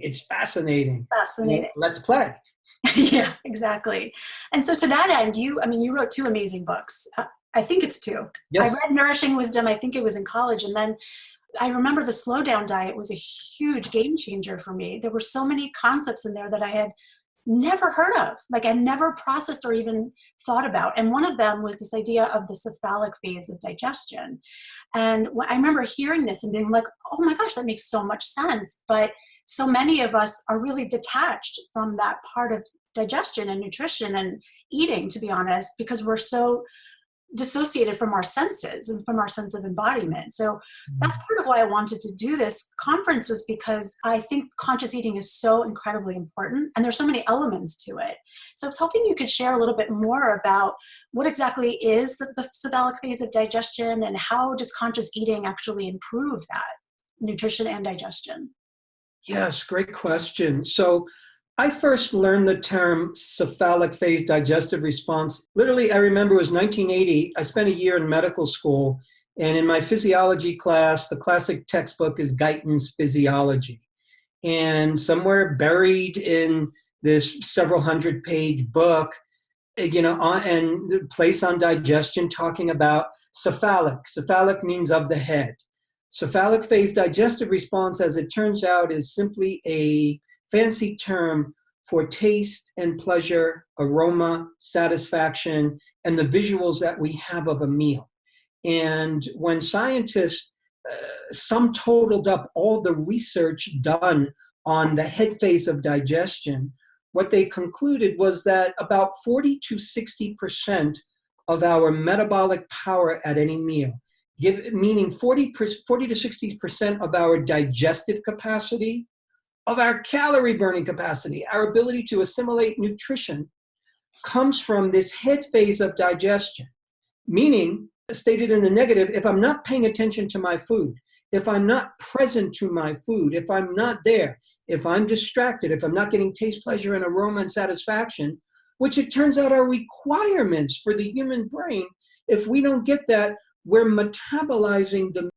It's fascinating. Fascinating. Let's play. Yeah, exactly. And so to that end, you wrote two amazing books. I think it's two. I Yes. read Nourishing Wisdom, I think it was in college. And then I remember the slow down diet was a huge game changer for me. There were so many concepts in there that I had never heard of, like I never processed or even thought about. And one of them was this idea of the cephalic phase of digestion. And I remember hearing this and being like, oh my gosh, that makes so much sense. But so many of us are really detached from that part of digestion and nutrition and eating, to be honest, because we're so dissociated from our senses and from our sense of embodiment. So that's part of why I wanted to do this conference, was because I think conscious eating is so incredibly important and there's so many elements to it. So I was hoping you could share a little bit more about what exactly is the cephalic phase of digestion and how does conscious eating actually improve that nutrition and digestion? Yes, great question. So I first learned the term cephalic phase digestive response. Literally, I remember it was 1980. I spent a year in medical school, and in my physiology class, the classic textbook is Guyton's Physiology. And somewhere buried in this several hundred-page book, and the place on digestion talking about cephalic. Cephalic means of the head. Cephalic phase digestive response, as it turns out, is simply a fancy term for taste and pleasure, aroma, satisfaction, and the visuals that we have of a meal. And when scientists sum totaled up all the research done on the head phase of digestion, what they concluded was that about 40 to 60% of our metabolic power at any meal, meaning 40 to 60% of our digestive capacity, of our calorie burning capacity, our ability to assimilate nutrition, comes from this head phase of digestion. Meaning, stated in the negative, if I'm not paying attention to my food, if I'm not present to my food, if I'm not there, if I'm distracted, if I'm not getting taste, pleasure, and aroma and satisfaction, which it turns out are requirements for the human brain, if we don't get that, we're metabolizing the